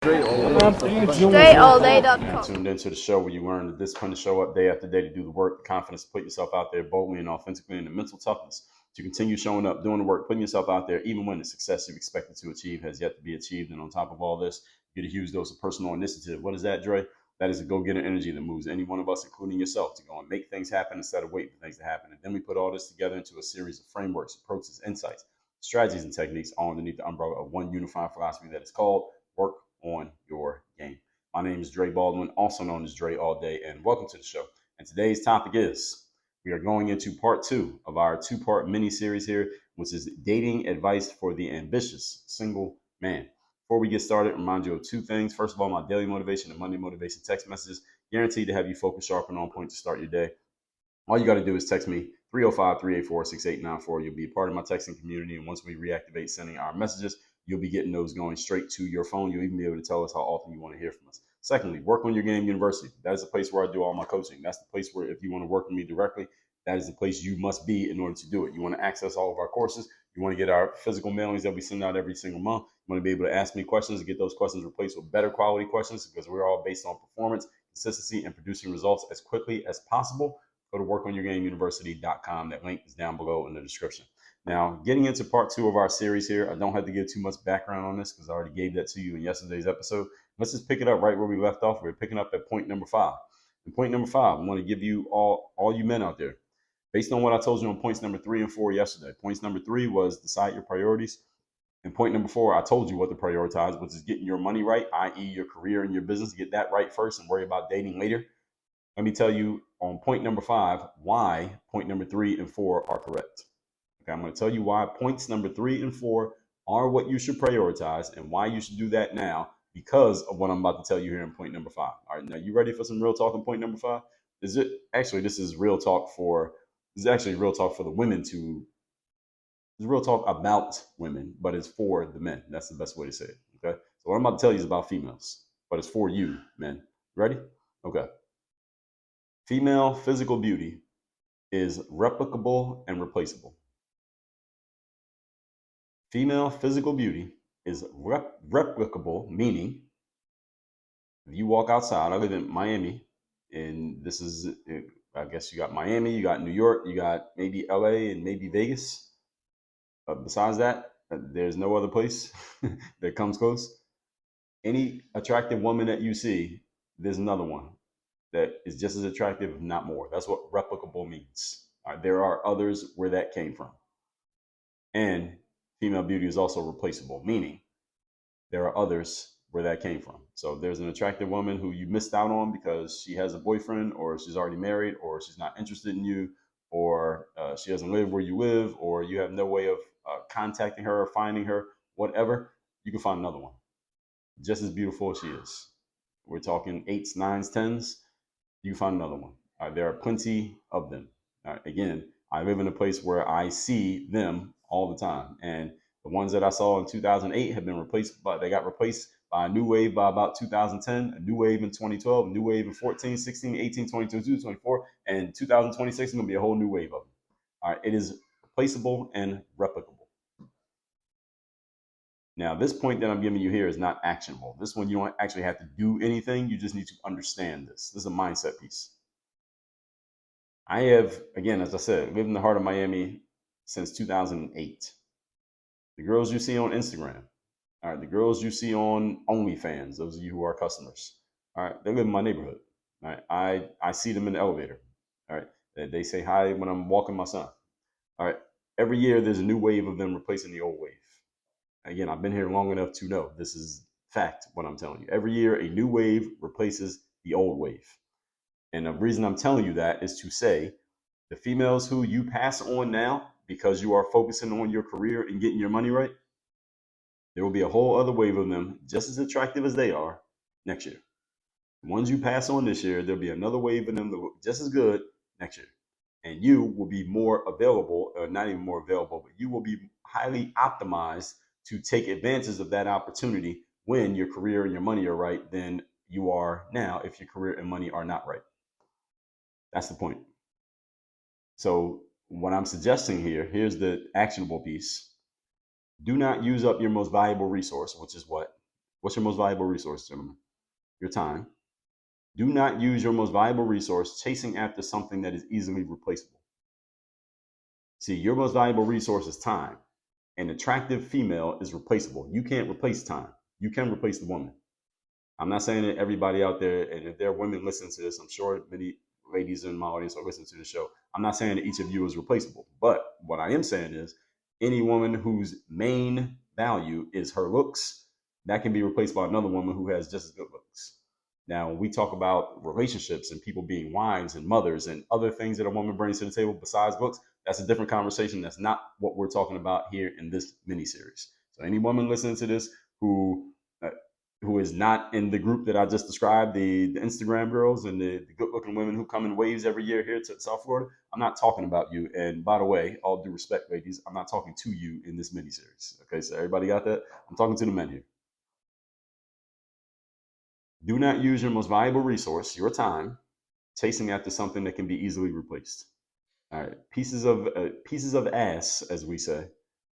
DreAllDay.com. Tuned into the show where you learn the discipline to show up day after day to do the work, the confidence to put yourself out there boldly and authentically, and the mental toughness to continue showing up, doing the work, putting yourself out there, even when the success you expected to achieve has yet to be achieved. And on top of all this, you get a huge dose of personal initiative. What is that, Dre? That is a go-getter energy that moves any one of us, including yourself, to go and make things happen instead of waiting for things to happen. And then we put all this together into a series of frameworks, approaches, insights, strategies, and techniques all underneath the umbrella of one unified philosophy that is called work on your game. My name is Dre Baldwin, also known as Dre All Day, and welcome to the show. And today's topic is we are going into part 2 of our 2-part mini series here, which is dating advice for the ambitious single man. Before we get started, remind you of 2 things. First of all, my daily motivation and Monday motivation text messages, guaranteed to have you focused, sharp, and on point to start your day. All you got to do is text me 305-384-6894. You'll be a part of my texting community, and once we reactivate sending our messages, you'll be getting those going straight to your phone. You'll even be able to tell us how often you want to hear from us. Secondly, Work on Your Game University. That is the place where I do all my coaching. That's the place where if you want to work with me directly, that is the place you must be in order to do it. You want to access all of our courses. You want to get our physical mailings that we send out every single month. You want to be able to ask me questions and get those questions replaced with better quality questions because we're all based on performance, consistency, and producing results as quickly as possible. Go to workonyourgameuniversity.com. That link is down below in the description. Now, getting into part 2 of our series here, I don't have to give too much background on this because I already gave that to you in yesterday's episode. Let's just pick it up right where we left off. We're picking up at point number 5. And point number 5, I want to give you all you men out there, based on what I told you on points number 3 and 4 yesterday. Points number 3 was decide your priorities. And point number 4, I told you what to prioritize, which is getting your money right, i.e. your career and your business. Get that right first and worry about dating later. Let me tell you on point number 5 why point number 3 and 4 are correct. Okay, I'm going to tell you why points number 3 and 4 are what you should prioritize and why you should do that now because of what I'm about to tell you here in point number 5. All right, now you ready for some real talk on point number 5? This is real talk for the women to. It's real talk about women, but it's for the men. That's the best way to say it. Okay, so what I'm about to tell you is about females, but it's for you, men. Ready? Okay. Female physical beauty is replicable and replaceable. Female physical beauty is replicable, meaning if you walk outside, I live in Miami, and I guess you got Miami, you got New York, you got maybe LA and maybe Vegas. Besides that, there's no other place that comes close. Any attractive woman that you see, there's another one that is just as attractive, if not more. That's what replicable means. All right, there are others where that came from. And female beauty is also replaceable, meaning there are others where that came from. So if there's an attractive woman who you missed out on because she has a boyfriend or she's already married or she's not interested in you or she doesn't live where you live or you have no way of contacting her or finding her, whatever, you can find another one just as beautiful as she is. We're talking 8s, 9s, 10s. You can find another one. There are plenty of them. Again, I live in a place where I see them all the time. And the ones that I saw in 2008 have been replaced, but they got replaced by a new wave by about 2010, a new wave in 2012, a new wave in 14, 16, 18, 22, 24, and 2026 is going to be a whole new wave of them. All right, it is replaceable and replicable. Now, this point that I'm giving you here is not actionable. This one, you don't actually have to do anything. You just need to understand this. This is a mindset piece. I have, again, as I said, lived in the heart of Miami since 2008. The girls you see on Instagram, all right, the girls you see on OnlyFans, those of you who are customers, all right, they live in my neighborhood. All right, I see them in the elevator. All right, they say hi when I'm walking my son. All right, every year there's a new wave of them replacing the old wave. Again, I've been here long enough to know this is fact, what I'm telling you. Every year, a new wave replaces the old wave. And the reason I'm telling you that is to say the females who you pass on now because you are focusing on your career and getting your money right, there will be a whole other wave of them just as attractive as they are next year. The ones you pass on this year, there'll be another wave of them that will just as good next year. And you will be more available, or not even more available, but you will be highly optimized to take advantage of that opportunity when your career and your money are right than you are now if your career and money are not right. That's the point. So what I'm suggesting here, here's the actionable piece. Do not use up your most valuable resource, which is what? What's your most valuable resource, gentlemen? Your time. Do not use your most valuable resource chasing after something that is easily replaceable. See, your most valuable resource is time. An attractive female is replaceable. You can't replace time. You can replace the woman. I'm not saying that everybody out there, and if there are women listening to this, I'm sure many ladies in my audience are listening to the show. I'm not saying that each of you is replaceable. But what I am saying is any woman whose main value is her looks, that can be replaced by another woman who has just as good looks. Now, when we talk about relationships and people being wives and mothers and other things that a woman brings to the table besides looks, that's a different conversation. That's not what we're talking about here in this mini series. So, any woman listening to this uh, who is not in the group that I just described, the Instagram girls and the good looking women who come in waves every year here to South Florida, I'm not talking about you. And by the way, all due respect, ladies, I'm not talking to you in this mini series. Okay, so everybody got that? I'm talking to the men here. Do not use your most valuable resource, your time, chasing after something that can be easily replaced. All right, pieces of ass, as we say,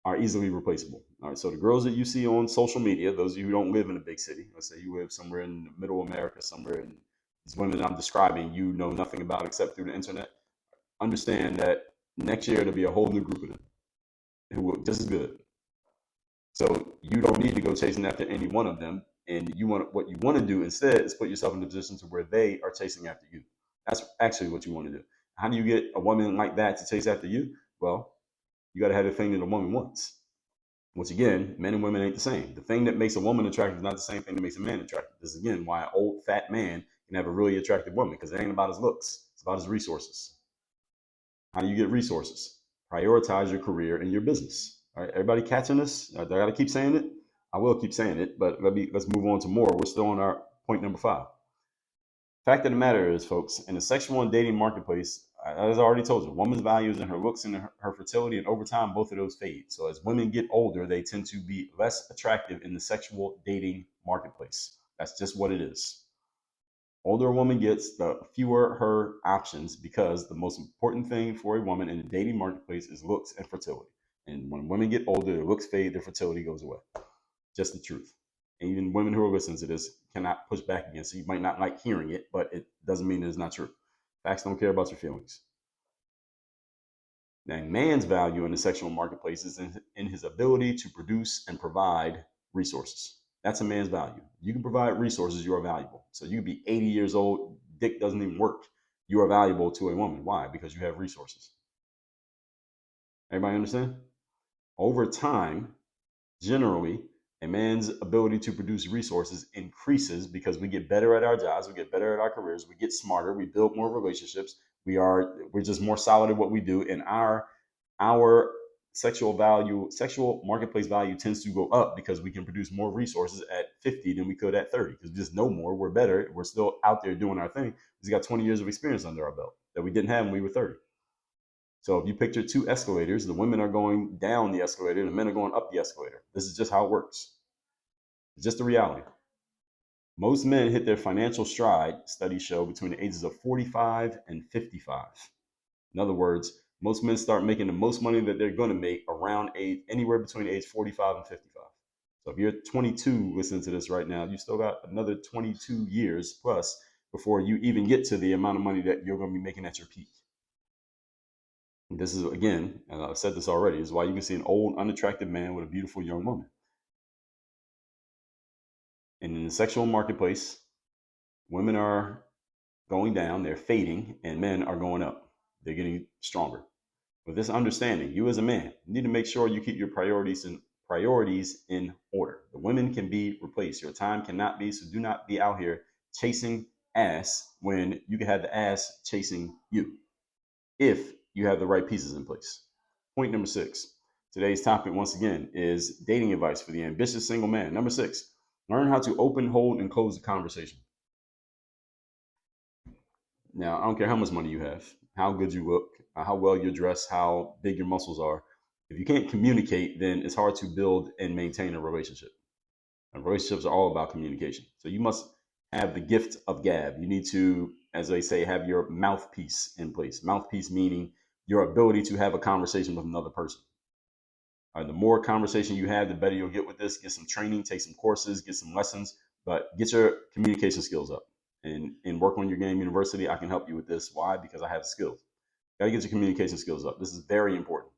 are easily replaceable. All right, so the girls that you see on social media, those of you who don't live in a big city, let's say you live somewhere in the middle America, somewhere in these women that I'm describing, you know nothing about except through the internet. Understand that next year there'll be a whole new group of them who look just as good. So you don't need to go chasing after any one of them. And what you want to do instead is put yourself in a position to where they are chasing after you. That's actually what you want to do. How do you get a woman like that to chase after you? Well, you got to have the thing that a woman wants. Once again, men and women ain't the same. The thing that makes a woman attractive is not the same thing that makes a man attractive. This is again why an old fat man can have a really attractive woman, because it ain't about his looks. It's about his resources. How do you get resources? Prioritize your career and your business. All right, everybody catching this? I got to keep saying it. I will keep saying it, but let's move on to more. We're still on our point number 5. Fact of the matter is, folks, in the sexual and dating marketplace, as I already told you, woman's values and her looks and her fertility, and over time, both of those fade. So as women get older, they tend to be less attractive in the sexual dating marketplace. That's just what it is. Older a woman gets, the fewer her options, because the most important thing for a woman in the dating marketplace is looks and fertility. And when women get older, their looks fade, their fertility goes away. Just the truth. And even women who are listening to this cannot push back against it. You might not like hearing it, but it doesn't mean it's not true. Facts don't care about your feelings. Now, man's value in the sexual marketplace is in his ability to produce and provide resources. That's a man's value. You can provide resources, you are valuable. So you can be 80 years old, dick doesn't even work. You are valuable to a woman. Why? Because you have resources. Everybody understand? Over time, generally, a man's ability to produce resources increases because we get better at our jobs, we get better at our careers, we get smarter, we build more relationships, we're just more solid at what we do, and our sexual marketplace value tends to go up because we can produce more resources at 50 than we could at 30, because we just know more, we're better, we're still out there doing our thing. We got 20 years of experience under our belt that we didn't have when we were 30. So if you picture 2 escalators, the women are going down the escalator, the men are going up the escalator. This is just how it works. It's just the reality. Most men hit their financial stride, studies show, between the ages of 45 and 55. In other words, most men start making the most money that they're going to make around anywhere between age 45 and 55. So if you're 22 listening to this right now, you still got another 22 years plus before you even get to the amount of money that you're going to be making at your peak. This is, again, and I've said this already, is why you can see an old, unattractive man with a beautiful young woman. And in the sexual marketplace, women are going down, they're fading, and men are going up. They're getting stronger. With this understanding, you as a man need to make sure you keep your priorities in order. The women can be replaced. Your time cannot be, so do not be out here chasing ass when you can have the ass chasing you, if you have the right pieces in place. Point number 6. Today's topic, once again, is dating advice for the ambitious single man. Number 6, learn how to open, hold, and close the conversation. Now, I don't care how much money you have, how good you look, how well you're dressed, how big your muscles are. If you can't communicate, then it's hard to build and maintain a relationship. And relationships are all about communication. So you must have the gift of gab. You need to, as they say, have your mouthpiece in place. Mouthpiece meaning your ability to have a conversation with another person. The more conversation you have, the better you'll get with this. Get some training, take some courses, get some lessons, but get your communication skills up. And work on your game university, I can help you with this. Why? Because I have the skills. Got to get your communication skills up. This is very important.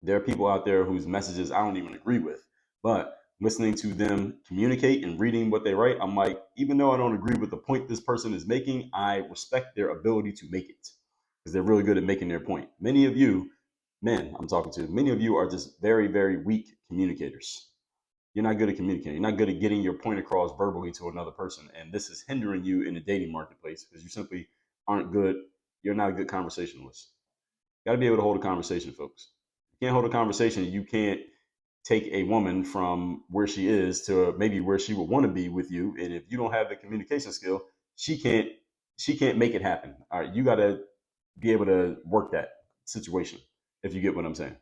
There are people out there whose messages I don't even agree with, but listening to them communicate and reading what they write, I'm like, even though I don't agree with the point this person is making, I respect their ability to make it because they're really good at making their point. Many of you, men, I'm talking to, many of you are just very, very weak communicators. You're not good at communicating. You're not good at getting your point across verbally to another person. And this is hindering you in the dating marketplace because you simply aren't good. You're not a good conversationalist. Got to be able to hold a conversation, folks. You can't hold a conversation. You can't take a woman from where she is to maybe where she would want to be with you. And if you don't have the communication skill, she can't make it happen. All right, you got to be able to work that situation. If you get what I'm saying,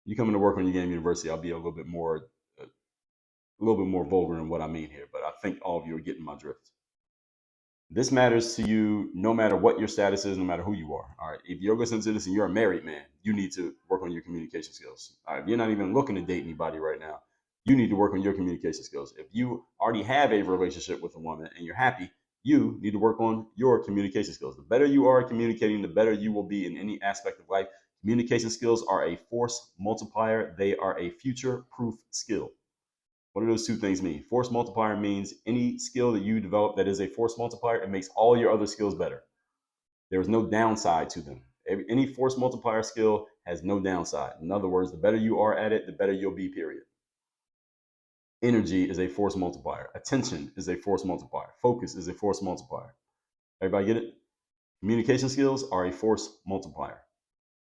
you come into work on your game university, I'll be a little bit more vulgar in what I mean here, but I think all of you are getting my drift. This matters to you no matter what your status is, no matter who you are. All right. If you're listening to this and you're a married man, you need to work on your communication skills. All right. If you're not even looking to date anybody right now, you need to work on your communication skills. If you already have a relationship with a woman and you're happy, you need to work on your communication skills. The better you are at communicating, the better you will be in any aspect of life. Communication skills are a force multiplier. They are a future proof skill. What do those two things mean? Force multiplier means any skill that you develop that is a force multiplier, it makes all your other skills better. There is no downside to them. Any force multiplier skill has no downside. In other words, the better you are at it, the better you'll be, period. Energy is a force multiplier. Attention is a force multiplier. Focus is a force multiplier. Everybody get it? Communication skills are a force multiplier.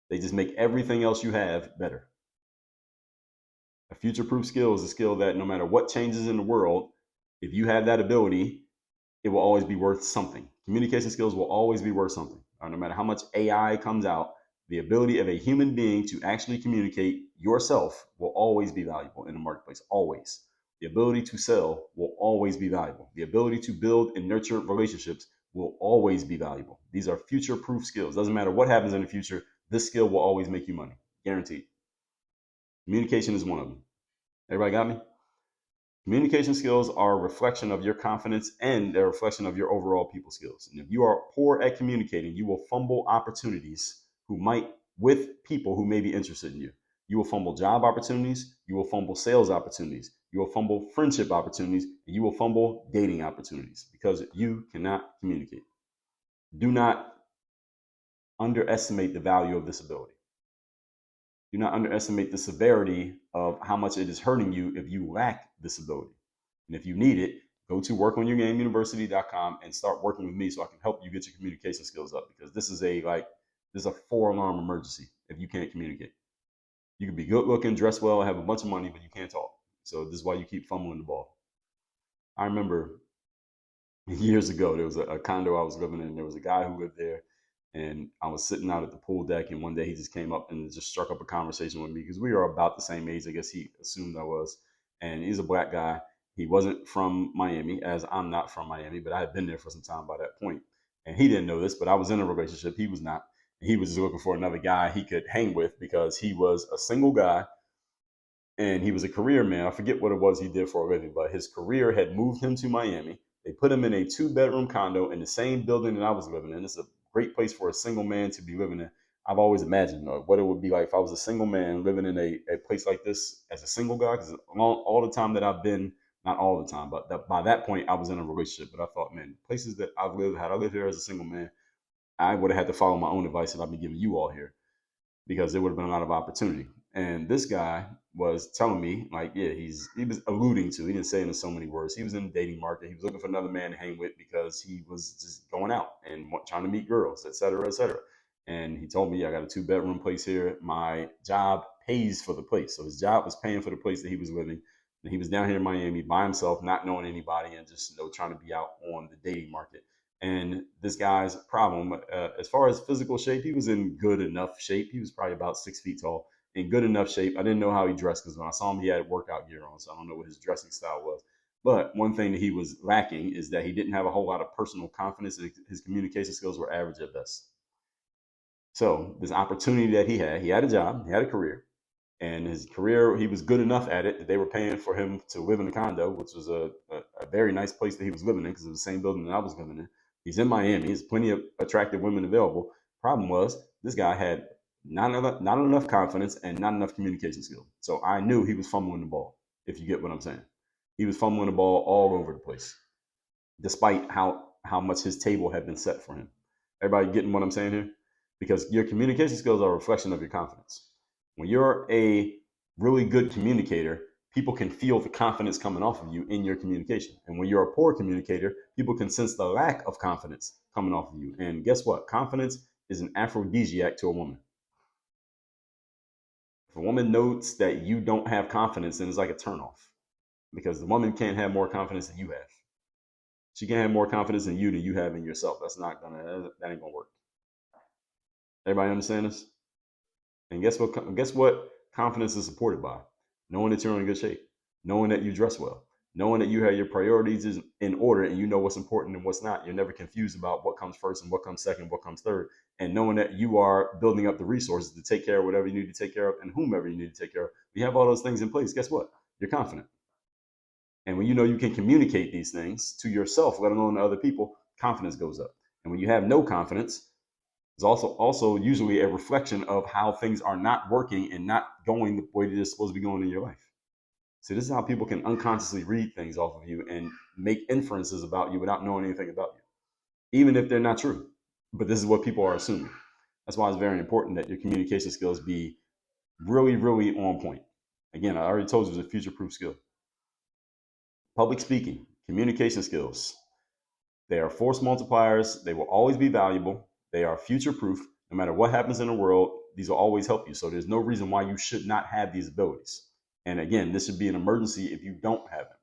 They just make everything else you have better. A future proof skill is a skill that no matter what changes in the world, if you have that ability, it will always be worth something. Communication skills will always be worth something. No matter how much AI comes out, the ability of a human being to actually communicate yourself will always be valuable in the marketplace. Always. The ability to sell will always be valuable. The ability to build and nurture relationships will always be valuable. These are future proof skills. Doesn't matter what happens in the future, this skill will always make you money. Guaranteed. Communication is one of them. Everybody got me? Communication skills are a reflection of your confidence and a reflection of your overall people skills. And if you are poor at communicating, you will fumble opportunities with people who may be interested in you. You will fumble job opportunities, you will fumble sales opportunities, you will fumble friendship opportunities, and you will fumble dating opportunities because you cannot communicate. Do not underestimate the value of this ability. Do not underestimate the severity of how much it is hurting you if you lack this ability. And if you need it, go to workonyourgameuniversity.com and start working with me so I can help you get your communication skills up because this is a 4-alarm emergency if you can't communicate. You can be good looking, dress well, have a bunch of money, but you can't talk. So this is why you keep fumbling the ball. I remember years ago, there was a condo I was living in. There was a guy who lived there, and I was sitting out at the pool deck, and one day he just came up and just struck up a conversation with me because we were about the same age. I guess he assumed I was. And he's a black guy. He wasn't from Miami, as I'm not from Miami, but I had been there for some time by that point. And he didn't know this, but I was in a relationship. He was not. He was just looking for another guy he could hang with because he was a single guy and he was a career man. I forget what it was he did for a living, but his career had moved him to Miami. They put him in a 2-bedroom condo in the same building that I was living in. It's a great place for a single man to be living in. I've always imagined what it would be like if I was a single man living in a place like this as a single guy. Because all the time that I've been, not all the time, but by that point I was in a relationship. But I thought, man, places that I've lived, had I lived here as a single man, I would have had to follow my own advice that I've been giving you all here because there would have been a lot of opportunity. And this guy was telling me, like, yeah, he was alluding to, he didn't say it in so many words. He was in the dating market. He was looking for another man to hang with because he was just going out and trying to meet girls, et cetera, et cetera. And he told me, I got a 2-bedroom place here. My job pays for the place. So his job was paying for the place that he was living. And he was down here in Miami by himself, not knowing anybody and just trying to be out on the dating market. And this guy's problem, as far as physical shape, he was in good enough shape. He was probably about 6 feet tall, in good enough shape. I didn't know how he dressed because when I saw him, he had workout gear on, so I don't know what his dressing style was. But one thing that he was lacking is that he didn't have a whole lot of personal confidence. His communication skills were average at best. So this opportunity that he had a job, he had a career. And his career, he was good enough at it that they were paying for him to live in a condo, which was a very nice place that he was living in because it was the same building that I was living in. He's in Miami. There's plenty of attractive women available. Problem was, this guy had not enough confidence and not enough communication skills. So I knew he was fumbling the ball, if you get what I'm saying. He was fumbling the ball all over the place, despite how much his table had been set for him. Everybody getting what I'm saying here? Because your communication skills are a reflection of your confidence. When you're a really good communicator, people can feel the confidence coming off of you in your communication. And when you're a poor communicator, people can sense the lack of confidence coming off of you. And guess what? Confidence is an aphrodisiac to a woman. If a woman notes that you don't have confidence, then it's like a turnoff, because the woman can't have more confidence than you have. She can't have more confidence in you than you have in yourself. That ain't gonna work. Everybody understand this? And guess what? Guess what? Confidence is supported by knowing that you're in good shape, knowing that you dress well, knowing that you have your priorities in order, and you know what's important and what's not. You're never confused about what comes first and what comes second, what comes third, and knowing that you are building up the resources to take care of whatever you need to take care of and whomever you need to take care of. You have all those things in place. Guess what? You're confident. And when you know you can communicate these things to yourself, let alone to other people, confidence goes up. And when you have no confidence, it's also usually a reflection of how things are not working and not going the way they're supposed to be going in your life. See, this is how people can unconsciously read things off of you and make inferences about you without knowing anything about you, even if they're not true. But this is what people are assuming. That's why it's very important that your communication skills be really, really on point. Again, I already told you it's a future-proof skill. Public speaking, communication skills. They are force multipliers. They will always be valuable. They are future proof. No matter what happens in the world, these will always help you. So there's no reason why you should not have these abilities. And again, this should be an emergency if you don't have them.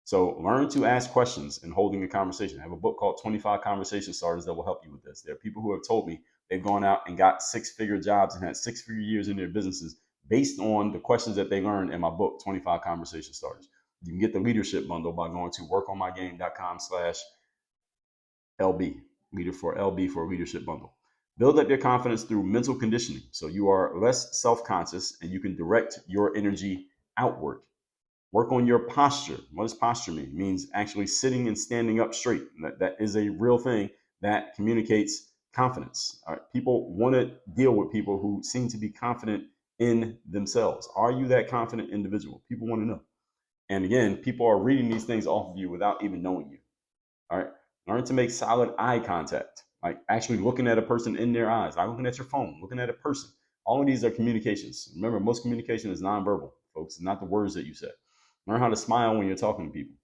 So learn to ask questions and holding a conversation. I have a book called 25 Conversation Starters that will help you with this. There are people who have told me they've gone out and got six-figure jobs and had six-figure years in their businesses based on the questions that they learned in my book, 25 Conversation Starters. You can get the leadership bundle by going to workonmygame.com/LB, leader for LB for a leadership bundle. Build up your confidence through mental conditioning so you are less self-conscious and you can direct your energy outward. Work on your posture. What does posture mean? It means actually sitting and standing up straight. That is a real thing that communicates confidence. All right? People want to deal with people who seem to be confident in themselves. Are you that confident individual? People want to know. And again, people are reading these things off of you without even knowing you. All right. Learn to make solid eye contact, like actually looking at a person in their eyes, not looking at your phone, looking at a person. All of these are communications. Remember, most communication is nonverbal, folks. It's not the words that you say. Learn how to smile when you're talking to people.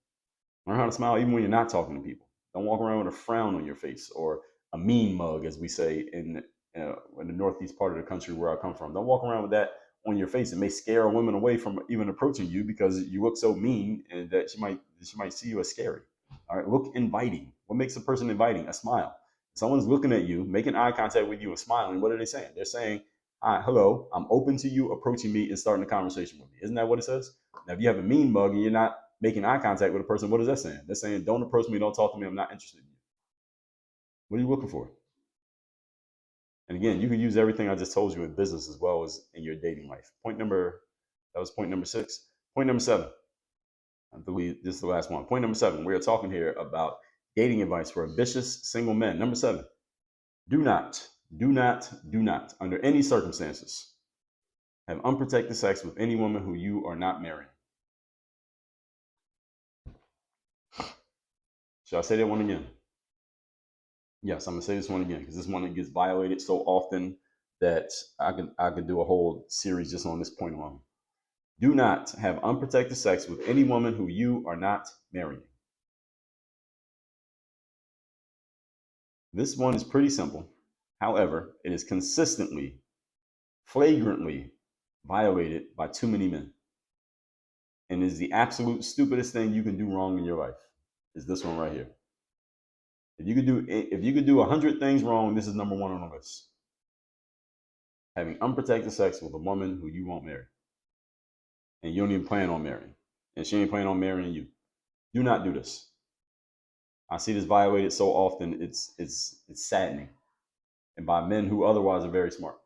Learn how to smile even when you're not talking to people. Don't walk around with a frown on your face or a mean mug, as we say in the northeast part of the country where I come from. Don't walk around with that on your face. It may scare a woman away from even approaching you because you look so mean and that she might see you as scary. All right, look inviting. What makes a person inviting? A smile. Someone's looking at you, making eye contact with you and smiling. What are they saying? They're saying, "Hi, hello, I'm open to you approaching me and starting a conversation with me." Isn't that what it says? Now, if you have a mean mug and you're not making eye contact with a person, what is that saying? They're saying, "Don't approach me, don't talk to me, I'm not interested in you." What are you looking for? And again, you can use everything I just told you in business as well as in your dating life. That was point number 6. Point number 7. I believe this is the last one. Point number 7. We are talking here about dating advice for ambitious single men. Number 7. Do not, under any circumstances, have unprotected sex with any woman who you are not marrying. Should I say that one again? Yes, I'm gonna say this one again because this one gets violated so often that I could do a whole series just on this point alone. Do not have unprotected sex with any woman who you are not marrying. This one is pretty simple. However, it is consistently, flagrantly violated by too many men. And is the absolute stupidest thing you can do wrong in your life. Is this one right here. If you could do 100 things wrong, this is number 1 on the list. Having unprotected sex with a woman who you won't marry. And you don't even plan on marrying. And she ain't planning on marrying you. Do not do this. I see this violated so often, it's saddening. And by men who otherwise are very smart.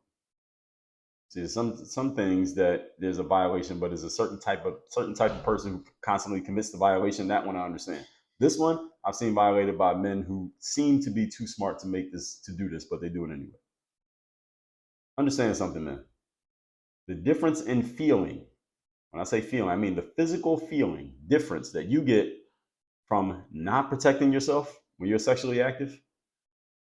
See, some things that there's a violation, but there's a certain type of person who constantly commits the violation. That one I understand. This one I've seen violated by men who seem to be too smart to do this, but they do it anyway. Understand something, man. The difference in feeling. When I say feeling, I mean the physical feeling difference that you get from not protecting yourself when you're sexually active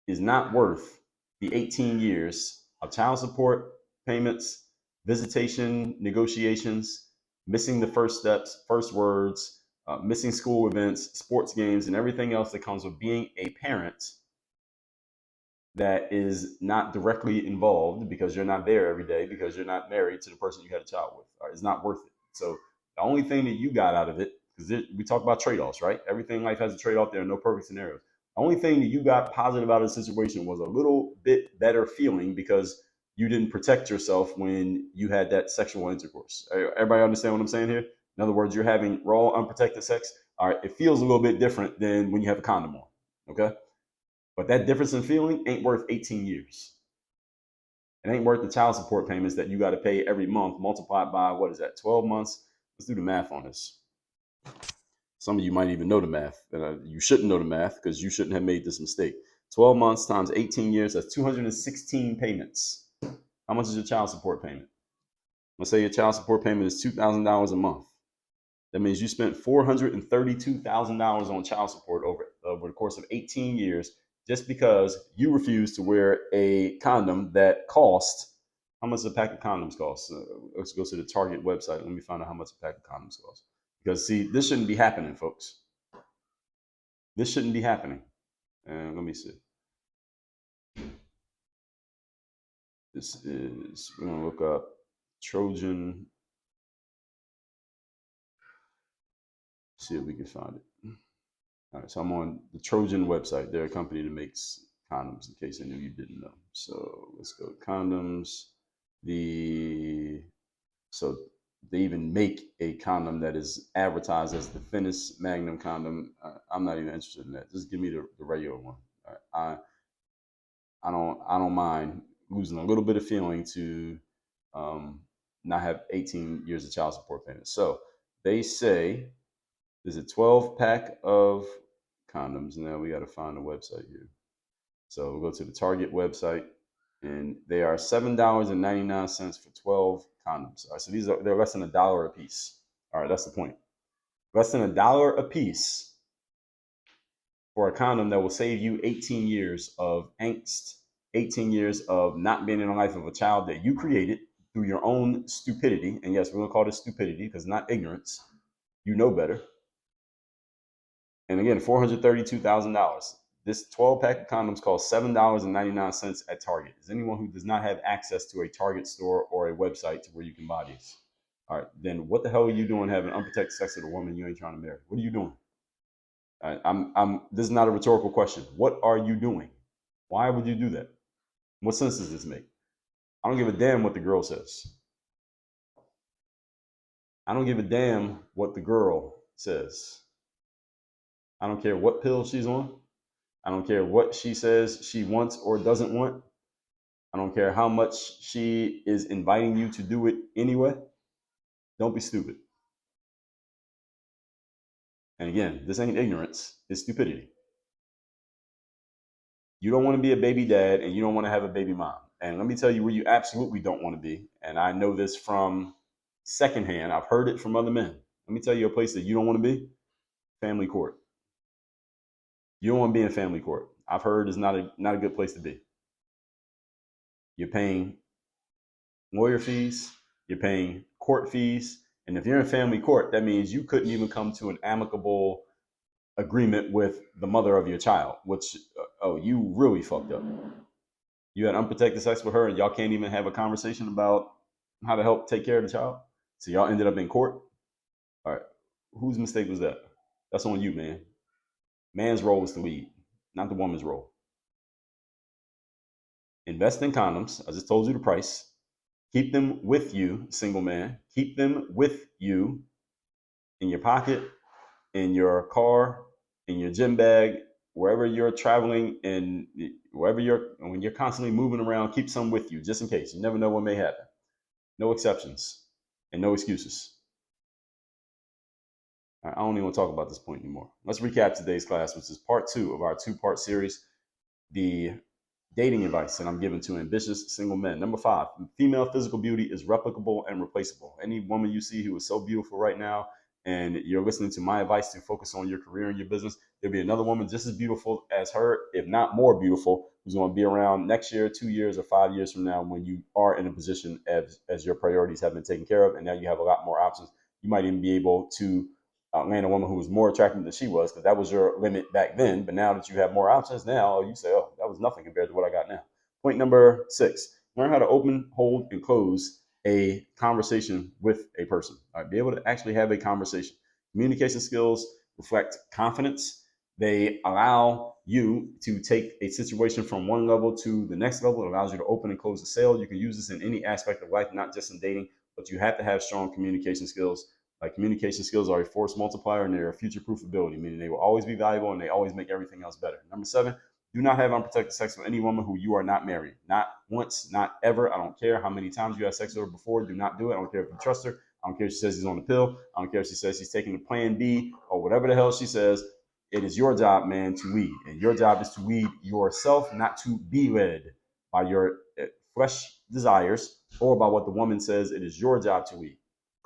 is not worth the 18 years of child support payments, visitation negotiations, missing the first steps, first words, missing school events, sports games, and everything else that comes with being a parent that is not directly involved because you're not there every day because you're not married to the person you had a child with. It's not worth it. So the only thing that you got out of it, because we talk about trade-offs, right? Everything in life has a trade-off. There are no perfect scenarios. The only thing that you got positive out of the situation was a little bit better feeling because you didn't protect yourself when you had that sexual intercourse. Everybody understand what I'm saying here? In other words, you're having raw, unprotected sex. All right, it feels a little bit different than when you have a condom on. Okay? But that difference in feeling ain't worth 18 years. It ain't worth the child support payments that you got to pay every month multiplied by, what is that, 12 months? Let's do the math on this. Some of you might even know the math. You shouldn't know the math because you shouldn't have made this mistake. 12 months times 18 years, that's 216 payments. How much is your child support payment? Let's say your child support payment is $2,000 a month. That means you spent $432,000 on child support over the course of 18 years just because you refused to wear a condom that cost. How much does a pack of condoms cost? Let's go to the Target website. Let me find out how much a pack of condoms costs. Because see, this shouldn't be happening, folks. This shouldn't be happening. And let me see. This is, we're going to look up Trojan. See if we can find it. All right, so I'm on the Trojan website. They're a company that makes condoms, in case any of you didn't know. So let's go condoms. So they even make a condom that is advertised as the thinnest Magnum condom. I'm not even interested in that. Just give me the regular one. All right. I don't mind losing a little bit of feeling to not have 18 years of child support payments. So they say there's a 12 pack of condoms. Now we got to find the website here. So we'll go to the Target website, and they are $7.99 for 12 condoms. All right, so they're less than $1 a piece. All right, that's the point. Less than $1 a piece for a condom that will save you 18 years of angst, 18 years of not being in the life of a child that you created through your own stupidity. And yes, we're gonna call this stupidity because not ignorance. You know better. And again, $432,000. This 12 pack of condoms costs $7.99 at Target. Is anyone who does not have access to a Target store or a website to where you can buy these? All right, then what the hell are you doing having unprotected sex with a woman you ain't trying to marry? What are you doing? This is not a rhetorical question. What are you doing? Why would you do that? What sense does this make? I don't give a damn what the girl says. I don't give a damn what the girl says. I don't care what pill she's on. I don't care what she says she wants or doesn't want. I don't care how much she is inviting you to do it anyway. Don't be stupid. And again, this ain't ignorance, it's stupidity. You don't want to be a baby dad and you don't want to have a baby mom. And let me tell you where you absolutely don't want to be. And I know this from secondhand. I've heard it from other men. Let me tell you a place that you don't want to be: family court. You don't want to be in family court. I've heard it's not a good place to be. You're paying lawyer fees, you're paying court fees, and if you're in family court, that means you couldn't even come to an amicable agreement with the mother of your child, which, you really fucked up. You had unprotected sex with her and y'all can't even have a conversation about how to help take care of the child. So y'all ended up in court. All right, whose mistake was that? That's on you, man. Man's role is to lead, not the woman's role. Invest in condoms. I just told you the price. Keep them with you, single man. Keep them with you in your pocket, in your car, in your gym bag, wherever you're traveling, and when you're constantly moving around, keep some with you just in case. You never know what may happen. No exceptions and no excuses. All right, I don't even want to talk about this point anymore. Let's recap today's class, which is part 2 of our 2-part series, the dating advice that I'm giving to ambitious single men. Number 5, female physical beauty is replicable and replaceable. Any woman you see who is so beautiful right now and you're listening to my advice to focus on your career and your business, there'll be another woman just as beautiful as her, if not more beautiful, who's going to be around next year, 2 years, or 5 years from now when you are in a position as your priorities have been taken care of and now you have a lot more options. You might even be able to land a woman who was more attractive than she was, because that was your limit back then. But now that you have more options, now you say, oh, that was nothing compared to what I got now. Point number 6, learn how to open, hold, and close a conversation with a person. All right, be able to actually have a conversation. Communication skills reflect confidence. They allow you to take a situation from one level to the next level. It allows you to open and close a sale. You can use this in any aspect of life, not just in dating, but you have to have strong communication skills. Like, communication skills are a force multiplier and they're a future-proof ability, meaning they will always be valuable and they always make everything else better. Number 7, do not have unprotected sex with any woman who you are not married. Not once, not ever. I don't care how many times you had sex with her before. Do not do it. I don't care if you trust her. I don't care if she says she's on the pill. I don't care if she says she's taking the plan B or whatever the hell she says. It is your job, man, to lead. And your job is to lead yourself, not to be led by your flesh desires or by what the woman says. It is your job to lead.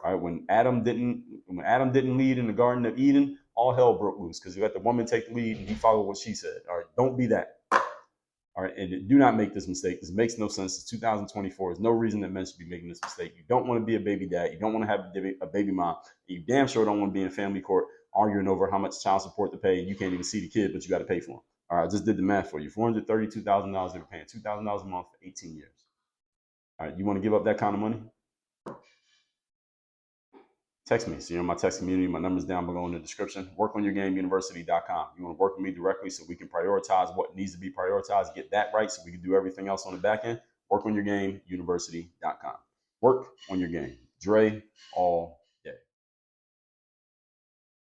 All right, when Adam didn't lead in the Garden of Eden, all hell broke loose because he let the woman take the lead and he followed what she said. All right, don't be that. All right, and do not make this mistake. This makes no sense. It's 2024. There's no reason that men should be making this mistake. You don't want to be a baby dad. You don't want to have a baby mom. You damn sure don't want to be in family court arguing over how much child support to pay, and you can't even see the kid, but you got to pay for him. All right, I just did the math for you. $432,000 they were paying, $2,000 a month for 18 years. All right, you want to give up that kind of money? Text me. So you're in my text community. My number's down below in the description. Workonyourgameuniversity.com. You want to work with me directly so we can prioritize what needs to be prioritized, get that right so we can do everything else on the back end. Workonyourgameuniversity.com. Work on your game. Dre, all